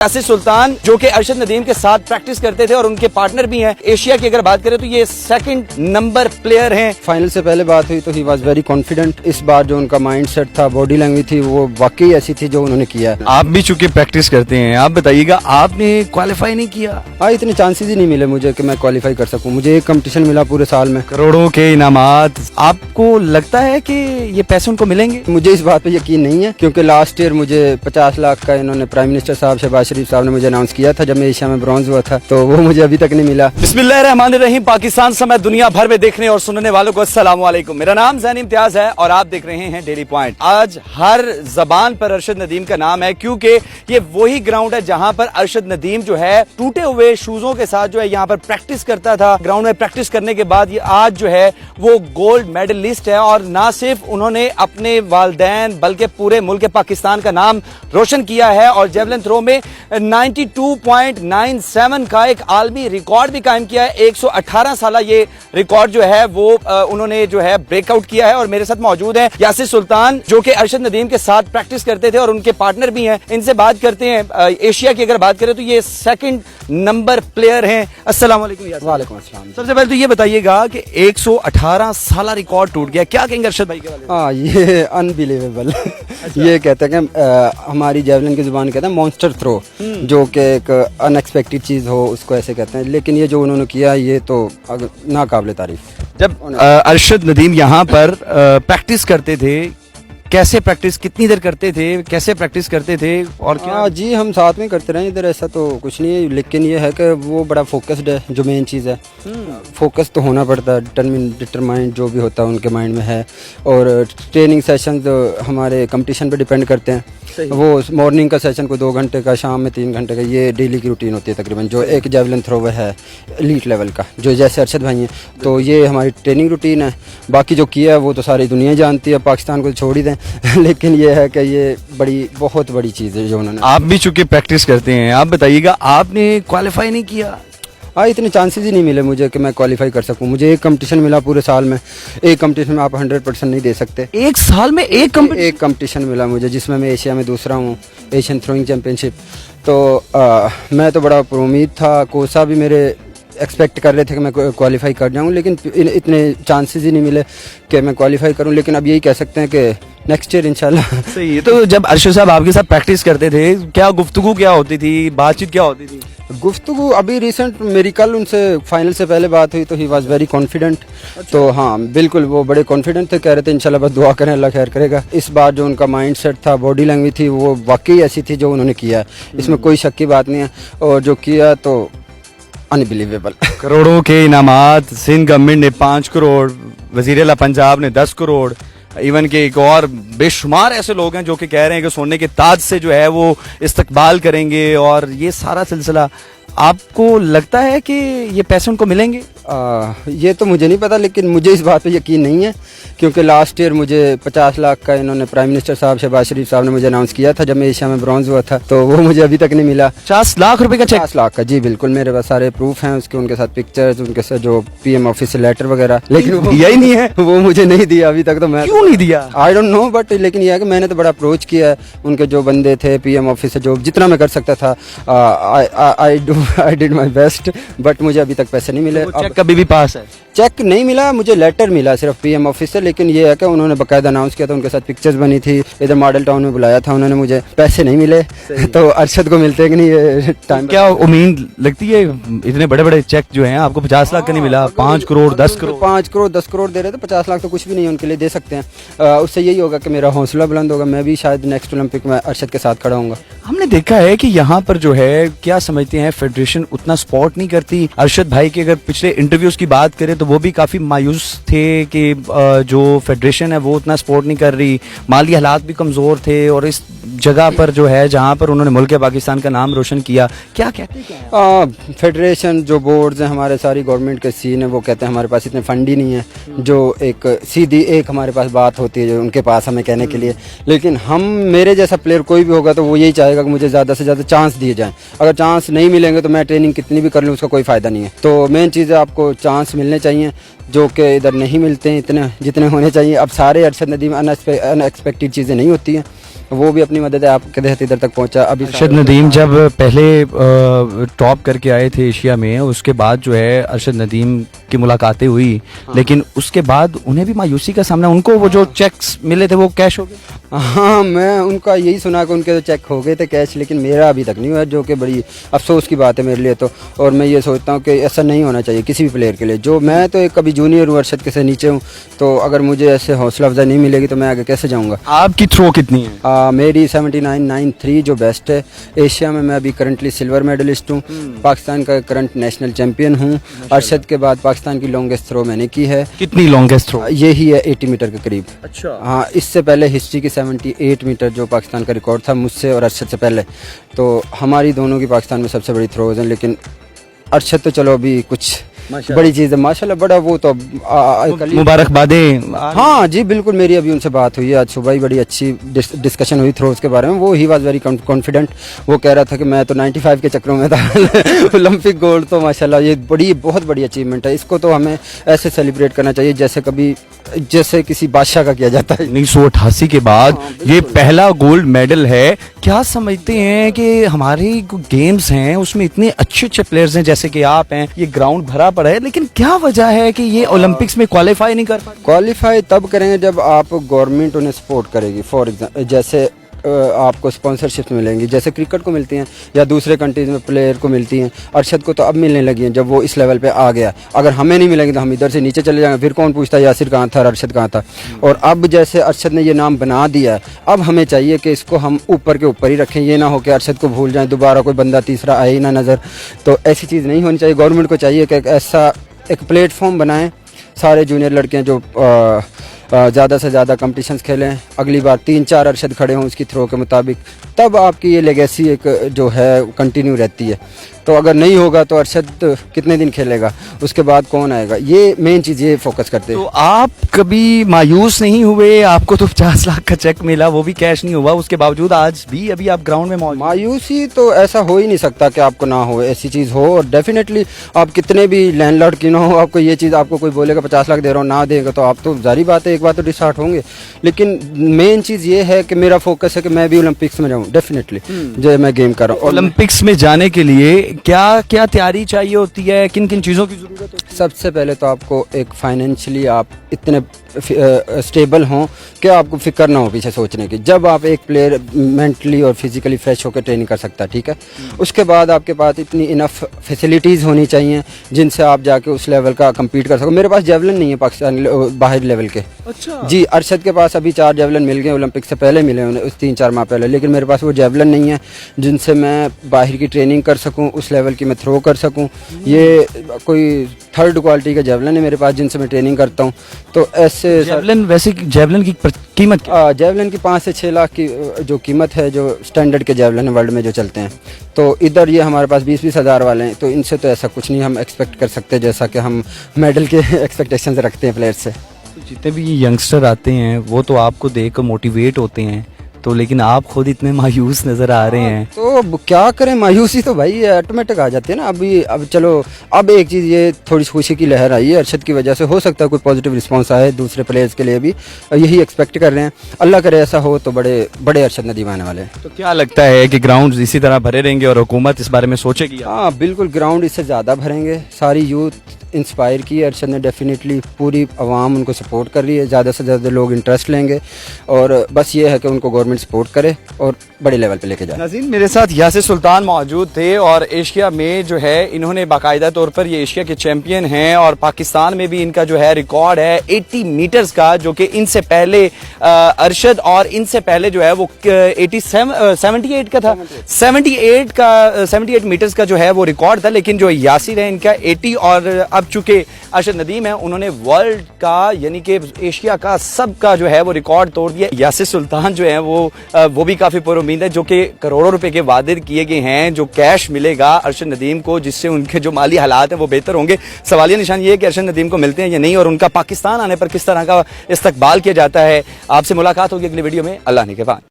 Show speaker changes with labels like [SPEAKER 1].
[SPEAKER 1] यासिर सुल्तान जो कि अरशद नदीम के साथ प्रैक्टिस करते थे और उनके पार्टनर भी हैं। एशिया की अगर बात करें तो ये सेकंड नंबर प्लेयर हैं।
[SPEAKER 2] फाइनल से पहले बात हुई तो ही वाज वेरी कॉन्फिडेंट। इस बार जो उनका माइंडसेट था, बॉडी लैंग्वेज थी, वो वाकई ऐसी थी जो उन्होंने किया है।
[SPEAKER 1] आप भी चूंकि प्रैक्टिस करते हैं, आप बताइएगा आपने क्वालिफाई नहीं किया?
[SPEAKER 2] हाँ, इतने चांसेस ही नहीं मिले मुझे कि मैं क्वालिफाई कर सकूं। मुझे एक कंपटीशन मिला पूरे साल में,
[SPEAKER 1] करोड़ों के इनामात। आपको लगता है कि ये पैसे उनको मिलेंगे?
[SPEAKER 2] मुझे इस बात पे यकीन नहीं है क्योंकि लास्ट ईयर मुझे 50 लाख का इन्होंने प्राइम मिनिस्टर साहब शहबाज शरीफ साहब ने मुझे अनाउंस किया था जब मैं एशिया में ब्रॉन्ज हुआ था, तो वो मुझे अभी तक नहीं मिला।
[SPEAKER 1] बिस्मिल्लाहिर्रहमानिर्रहीम। पाकिस्तान समेत दुनिया भर में देखने और सुनने वालों को अस्सलाम वालेकुम। मेरा नाम ज़ैन इम्तियाज है और आप देख रहे हैं डेली पॉइंट। आज हर जबान पर अरशद नदीम का नाम है क्योंकि ये वही ग्राउंड है जहां पर अरशद नदीम जो है टूटे हुए शूजों के साथ जो है यहाँ पर प्रैक्टिस करता था। ग्राउंड में प्रैक्टिस करने के बाद ये आज जो है वो गोल्ड मेडलिस्ट है और ना सिर्फ उन्होंने अपने वालिदैन बल्कि पूरे मुल्क पाकिस्तान का नाम रोशन किया है और जेवलिन थ्रो में 92.97 का एक आलमी रिकॉर्ड भी कायम किया है। 118 साल ये रिकॉर्ड जो है वो उन्होंने जो है ब्रेकआउट किया है। और मेरे साथ मौजूद हैं यासिर सुल्तान जो कि अरशद नदीम के साथ प्रैक्टिस करते थे और उनके पार्टनर भी हैं। इनसे बात करते हैं। एशिया की अगर बात करें तो ये सेकंड नंबर प्लेयर हैं। अस्सलाम वालेकुम यासिर।
[SPEAKER 2] वालेकुम अस्सलाम।
[SPEAKER 1] सबसे पहले तो ये बताइएगा कि 118 साल रिकॉर्ड टूट गया, क्या कहेंगे अरशद भाई के बारे में?
[SPEAKER 2] हाँ, ये अनबिलीवेबल। ये कहते हैं कि हमारी जेवलिन की जुबान कहते हैं मॉन्स्टर थ्रो, जो कि एक अनएक्सपेक्टेड चीज़ हो उसको ऐसे कहते हैं। लेकिन ये जो उन्होंने किया ये तो नाकाबिले तारीफ।
[SPEAKER 1] जब अरशद नदीम यहाँ पर प्रैक्टिस करते थे, कैसे प्रैक्टिस, कितनी देर करते थे, कैसे प्रैक्टिस करते थे और क्या?
[SPEAKER 2] जी, हम साथ में करते रहे इधर, ऐसा तो कुछ नहीं है। लेकिन ये है कि वो बड़ा फोकस्ड है, जो मेन चीज़ है। फोकस तो होना पड़ता है, डिटरमाइंड जो भी होता है उनके माइंड में है। और ट्रेनिंग सेशन हमारे कंपटीशन पे डिपेंड करते हैं। वो मॉर्निंग का सेशन को 2 घंटे का, शाम में 3 घंटे का, ये डेली की रूटीन होती है तकरीबन। जो एक जेवलिन थ्रोवर है एलीट लेवल का, जो जैसे अरशद भाई हैं, तो ये हमारी ट्रेनिंग रूटीन है। बाकी जो किया है वो तो सारी दुनिया जानती है, पाकिस्तान को छोड़ ही दें। लेकिन ये है कि ये बहुत बड़ी चीज़ है जो उन्होंने।
[SPEAKER 1] आप भी चूंकि प्रैक्टिस करते हैं, आप बताइएगा आपने क्वालिफाई नहीं किया?
[SPEAKER 2] हाँ, इतने चांसेस ही नहीं मिले मुझे कि मैं क्वालिफाई कर सकूं। मुझे एक कंपटीशन मिला पूरे साल में। एक कंपटीशन में आप 100% नहीं दे सकते।
[SPEAKER 1] एक साल में एक
[SPEAKER 2] कंपटीशन मिला मुझे जिसमें मैं एशिया में दूसरा हूँ, एशियन थ्रोइंग चैम्पियनशिप। तो मैं तो बड़ा उम्मीद था, कोसा भी मेरे एक्सपेक्ट कर रहे थे कि मैं क्वालिफाई कर जाऊँ, लेकिन इतने चांसेस ही नहीं मिले कि मैं क्वालिफाई करूँ। लेकिन अब यही कह सकते हैं कि नेक्स्ट ईयर इंशाल्लाह।
[SPEAKER 1] सही है। तो जब अरशद साहब आपके साथ प्रैक्टिस करते थे, क्या गुफ्तगू क्या होती थी, बातचीत क्या होती थी?
[SPEAKER 2] गुफ्तगू अभी रिसेंट मेरी कल उनसे फाइनल से पहले बात हुई तो ही वाज वेरी कॉन्फिडेंट। तो हाँ, बिल्कुल वो बड़े कॉन्फिडेंट थे, कह रहे थे इंशाल्लाह बस दुआ करें, अल्लाह खैर करेगा। इस बार जो उनका माइंडसेट था, बॉडी लैंग्वेज थी, वो वाकई ऐसी थी जो उन्होंने किया है। इसमें कोई शक की बात नहीं है। और जो किया तो अनबिलीवेबल।
[SPEAKER 1] करोड़ों के इनामात, सिंध गवर्नमेंट ने 5 करोड़, वजीर आला पंजाब ने 10 करोड़, इवन के एक और बेशुमार ऐसे लोग हैं जो कि कह रहे हैं कि सोने के ताज से जो है वो इस्तकबाल करेंगे। और ये सारा सिलसिला, आपको लगता है कि ये पैसे उनको मिलेंगे?
[SPEAKER 2] ये तो मुझे नहीं पता, लेकिन मुझे इस बात पे यकीन नहीं है क्योंकि लास्ट ईयर मुझे 50 लाख का इन्होंने प्राइम मिनिस्टर साहब शहबाज शरीफ साहब ने मुझे अनाउंस किया था जब मैं एशिया में ब्रॉन्ज हुआ था, तो वो मुझे अभी तक नहीं मिला।
[SPEAKER 1] 50 लाख रुपए का चेक?
[SPEAKER 2] 50 लाख का, जी बिल्कुल। मेरे पास सारे प्रूफ हैं उसके, उनके साथ पिक्चर्स, उनके साथ जो PM ऑफिस से लेटर वगैरह, लेकिन वो
[SPEAKER 1] दिया ही नहीं है।
[SPEAKER 2] वो मुझे नहीं दिया अभी तक। तो मैं
[SPEAKER 1] क्यों नहीं दिया?
[SPEAKER 2] आई डोंट नो, बट लेकिन यह है कि मैंने तो बड़ा अप्रोच किया है। उनके जो बंदे थे PM ऑफिस से, जो जितना मैं कर सकता था, I did my best, but मुझे अभी तक पैसे नहीं मिले।
[SPEAKER 1] चेक कभी भी पास है?
[SPEAKER 2] चेक नहीं मिला मुझे, लेटर मिला सिर्फ PM ऑफिस से। लेकिन ये है कि उन्होंने बाकायदा अनाउंस किया था, उनके साथ पिक्चर्स बनी थी, इधर मॉडल टाउन में बुलाया था उन्होंने मुझे। पैसे नहीं मिले तो अरशद को मिलते कि नहीं ये टाइम?
[SPEAKER 1] क्या उम्मीद लगती है, इतने बड़े बड़े चेक जो हैं आपको 50 लाख का नहीं मिला, 5 करोड़ 10 करोड़?
[SPEAKER 2] 5 करोड़ 10 करोड़ दे रहे थे, 50 लाख तो कुछ भी नहीं उनके लिए दे सकते हैं। उससे यही होगा कि मेरा हौसला बुलंद होगा, मैं भी शायद नेक्स्ट ओलंपिक में अरशद के साथ खड़ा हूँगा।
[SPEAKER 1] हमने देखा है कि यहाँ पर जो है, क्या समझते हैं, फेडरेशन उतना सपोर्ट नहीं करती। अरशद भाई के अगर पिछले इंटरव्यूज की बात करें तो वो भी काफी मायूस थे कि जो फेडरेशन है वो उतना सपोर्ट नहीं कर रही, माली हालात भी कमजोर थे। और इस जगह पर जो है जहाँ पर उन्होंने मुल्क पाकिस्तान का नाम रोशन किया, क्या कहते हैं?
[SPEAKER 2] फेडरेशन जो बोर्ड्स हैं हमारे, सारी गवर्नमेंट के सीन है, वो कहते हैं हमारे पास इतने फंड ही नहीं है। जो एक सीधी एक हमारे पास बात होती है जो उनके पास हमें कहने के लिए। लेकिन मेरे जैसा प्लेयर कोई भी होगा तो वो यही चाहेगा कि मुझे ज़्यादा से ज़्यादा चांस दिए जाएं। अगर चांस नहीं मिलेंगे तो मैं ट्रेनिंग कितनी भी कर लूँ उसका कोई फ़ायदा नहीं है। तो मेन चीज़ है आपको चांस मिलने चाहिए, जो कि इधर नहीं मिलते हैं इतने जितने होने चाहिए। अब सारे अरशद नदीम अनएक्सपेक्टेड चीज़ें नहीं होती हैं। वो भी अपनी मदद है आपके तहत इधर तक पहुंचा। अभी
[SPEAKER 1] अरशद नदीम जब पहले टॉप करके आए थे एशिया में, उसके बाद जो है अरशद नदीम की मुलाकातें हुई, लेकिन उसके बाद उन्हें भी मायूसी का सामना, उनको वो जो चेक्स मिले थे वो कैश हो गए।
[SPEAKER 2] हाँ, मैं उनका यही सुना कि उनके तो चेक हो गए थे कैश, लेकिन मेरा अभी तक नहीं हुआ, जो कि बड़ी अफसोस की बात है मेरे लिए तो। और मैं ये सोचता हूँ कि ऐसा नहीं होना चाहिए किसी भी प्लेयर के लिए। जो मैं तो एक कभी जूनियर हूँ, अरशद के से नीचे हूँ, तो अगर मुझे ऐसे हौसला अफजाई नहीं मिलेगी तो मैं आगे कैसे जाऊँगा।
[SPEAKER 1] आपकी थ्रो कितनी है?
[SPEAKER 2] मेरी 79.93 जो बेस्ट है एशिया में। मैं अभी करंटली सिल्वर मेडलिस्ट हूँ, पाकिस्तान का करंट नेशनल चैम्पियन हूँ। अरशद के बाद पाकिस्तान की लॉन्गेस्ट थ्रो मैंने की है।
[SPEAKER 1] कितनी लॉन्गेस्ट थ्रो?
[SPEAKER 2] यही है 80 मीटर के करीब।
[SPEAKER 1] अच्छा।
[SPEAKER 2] हाँ, इससे पहले हिस्ट्री की 78 मीटर जो पाकिस्तान का रिकॉर्ड था मुझसे और अरशद से पहले, तो हमारी दोनों की पाकिस्तान में सबसे बड़ी थ्रोज हैं। लेकिन अरशद तो चलो अभी कुछ बड़ी चीज़ है माशाल्लाह, बड़ा वो तो
[SPEAKER 1] मुबारकबादें।
[SPEAKER 2] हाँ जी बिल्कुल, मेरी अभी उनसे बात हुई है आज सुबह ही, बड़ी अच्छी डिस्कशन हुई थ्रोज के बारे में। वो ही वाज वेरी कॉन्फिडेंट। वो कह रहा था कि मैं तो 95 के चक्रों में था ओलंपिक गोल्ड तो माशाल्लाह ये बहुत बड़ी अचीवमेंट है। इसको तो हमें ऐसे सेलिब्रेट करना चाहिए जैसे किसी बादशाह का किया जाता है।
[SPEAKER 1] 1988 के बाद ये पहला गोल्ड मेडल है। क्या समझते हैं कि हमारे गेम्स हैं उसमें इतने अच्छे अच्छे प्लेयर्स हैं, जैसे कि आप हैं, ये ग्राउंड भरा पड़ा है, लेकिन क्या वजह है कि ये ओलंपिक्स में क्वालिफाई नहीं कर पाते?
[SPEAKER 2] क्वालिफाई तब करेंगे जब आप गवर्नमेंट उन्हें सपोर्ट करेगी। फॉर एग्जाम्पल जैसे आपको स्पॉन्सरशिप मिलेंगी, जैसे क्रिकेट को मिलती हैं या दूसरे कंट्रीज में प्लेयर को मिलती हैं। अरशद को तो अब मिलने लगी हैं जब वो इस लेवल पे आ गया। अगर हमें नहीं मिलेंगी तो हम इधर से नीचे चले जाएंगे, फिर कौन पूछता है यासिर कहाँ था, अरशद कहाँ था। और अब जैसे अरशद ने ये नाम बना दिया है, अब हमें चाहिए कि इसको हम ऊपर के ऊपर ही रखें। ये ना हो कि अरशद को भूल जाएं, दोबारा कोई बंदा तीसरा आए ही ना नज़र। तो ऐसी चीज़ नहीं होनी चाहिए। गवर्नमेंट को चाहिए कि ऐसा एक प्लेटफॉर्म बनाएं, सारे जूनियर लड़कियाँ जो ज़्यादा से ज़्यादा कंपटीशंस खेलें। अगली बार 3-4 अरशद खड़े हों उसकी थ्रो के मुताबिक, तब आपकी ये लेगेसी एक जो है कंटिन्यू रहती है। तो अगर नहीं होगा तो अरशद कितने दिन खेलेगा, उसके बाद कौन आएगा। ये मेन चीज़ ये फोकस करते हैं।
[SPEAKER 1] तो आप कभी मायूस नहीं हुए? आपको तो 50 लाख का चेक मिला, वो भी कैश नहीं हुआ, उसके बावजूद आज भी अभी आप ग्राउंड में मौजूद?
[SPEAKER 2] मायूसी तो ऐसा हो ही नहीं सकता कि आपको ना हो, ऐसी चीज़ हो। और डेफिनेटली आप कितने भी लैंडलॉर्ड की ना हो, आपको ये चीज़, आपको कोई बोलेगा 50 लाख दे रहा हूँ, ना देगा तो आप तो जारी बात है एक बार तो डिसहार्ट होंगे। लेकिन मेन चीज़ ये है कि मेरा फोकस है कि मैं भी ओलंपिक्स में जाऊँ डेफिनेटली, जो मैं गेम कर रहा हूँ।
[SPEAKER 1] ओलंपिक्स में जाने के लिए क्या क्या तैयारी चाहिए होती है, किन किन चीज़ों की ज़रूरत होती है?
[SPEAKER 2] सबसे पहले तो आपको एक फाइनेंशियली आप इतने स्टेबल हों कि आपको फिक्र ना हो पीछे सोचने की। जब आप एक प्लेयर मेंटली और फिजिकली फ्रेश होकर ट्रेनिंग कर सकता है, ठीक है, उसके बाद आपके पास इतनी इनफ फैसिलिटीज़ होनी चाहिए जिनसे आप जाके उस लेवल का कम्पीट कर सको। मेरे पास जेवलिन नहीं है पाकिस्तान बाहर लेवल के।
[SPEAKER 1] अच्छा
[SPEAKER 2] जी, अरशद के पास अभी 4 जेवलिन मिल गए, ओलंपिक से पहले मिले उन्हें, उस 3-4 माह पहले। लेकिन मेरे पास वो जेवलिन नहीं है जिनसे मैं बाहर की ट्रेनिंग कर सकूँ, उस लेवल की मैं थ्रो कर सकूँ। ये कोई थर्ड क्वालिटी का जेवलिन है मेरे पास जिनसे मैं ट्रेनिंग करता हूँ। तो ऐसे
[SPEAKER 1] जेवलिन, वैसे जेवलिन की कीमत क्या?
[SPEAKER 2] जेवलिन की 5 से 6 लाख की जो कीमत है, जो स्टैंडर्ड के जेवलिन वर्ल्ड में जो चलते हैं। तो इधर ये हमारे पास 20-20 हज़ार वाले हैं। तो इनसे तो ऐसा कुछ नहीं हम एक्सपेक्ट कर सकते जैसा कि हम मेडल के एक्सपेक्टेशंस रखते हैं प्लेयर से।
[SPEAKER 1] जितने भी यंगस्टर आते हैं वो तो आपको देख मोटिवेट होते हैं, तो लेकिन आप खुद इतने मायूस नजर आ रहे हैं।
[SPEAKER 2] तो अब क्या करें, मायूसी तो भाई ऑटोमेटिक आ जाती है ना। अब चलो, अब एक चीज़ ये थोड़ी खुशी की लहर आई है अरशद की वजह से, हो सकता है कोई पॉजिटिव रिस्पांस आए दूसरे प्लेयर्स के लिए भी, यही एक्सपेक्ट कर रहे हैं। अल्लाह करे ऐसा हो तो बड़े बड़े अरशद नदीम आने वाले हैं।
[SPEAKER 1] तो क्या लगता है कि ग्राउंड इसी तरह भरे रहेंगे और हुकूमत इस बारे में सोचेगी?
[SPEAKER 2] हाँ बिल्कुल, ग्राउंड इससे ज़्यादा भरेंगे। सारी यूथ इंस्पायर की है अरशद ने, डेफिनेटली पूरी आवाम उनको सपोर्ट कर रही है, ज़्यादा से ज़्यादा लोग इंटरेस्ट लेंगे। और बस ये है कि उनको गवर्नमेंट सपोर्ट करे और बड़े लेवल पे लेके जाए।
[SPEAKER 1] नाज़रीन, मेरे साथ यासिर सुल्तान मौजूद थे और एशिया में जो है इन्होंने बाकायदा तौर पर ये एशिया के चैंपियन हैं और पाकिस्तान में भी इनका जो है रिकॉर्ड है 80 मीटर्स का, जो कि इनसे पहले अरशद और इनसे पहले जो है वो 78 का था, 78 मीटर्स का जो है वो रिकॉर्ड था। लेकिन जो यासिर है इनका 80, और अब चूंकि अरशद नदीम है उन्होंने वर्ल्ड का यानी कि एशिया का सबका जो है वो रिकॉर्ड तोड़ दिया। यासिर सुल्तान जो है वो भी काफी पुरुमीद है, जो कि करोड़ों रुपए के वादे किए गए हैं, जो कैश मिलेगा अरशद नदीम को, जिससे उनके जो माली हालात हैं वो बेहतर होंगे। सवालिया निशान ये है कि अरशद नदीम को मिलते हैं या नहीं, और उनका पाकिस्तान आने पर किस तरह का इस्तकबाल किया जाता है। आपसे मुलाकात होगी अगली वीडियो में। अल्लाह ने के बाद।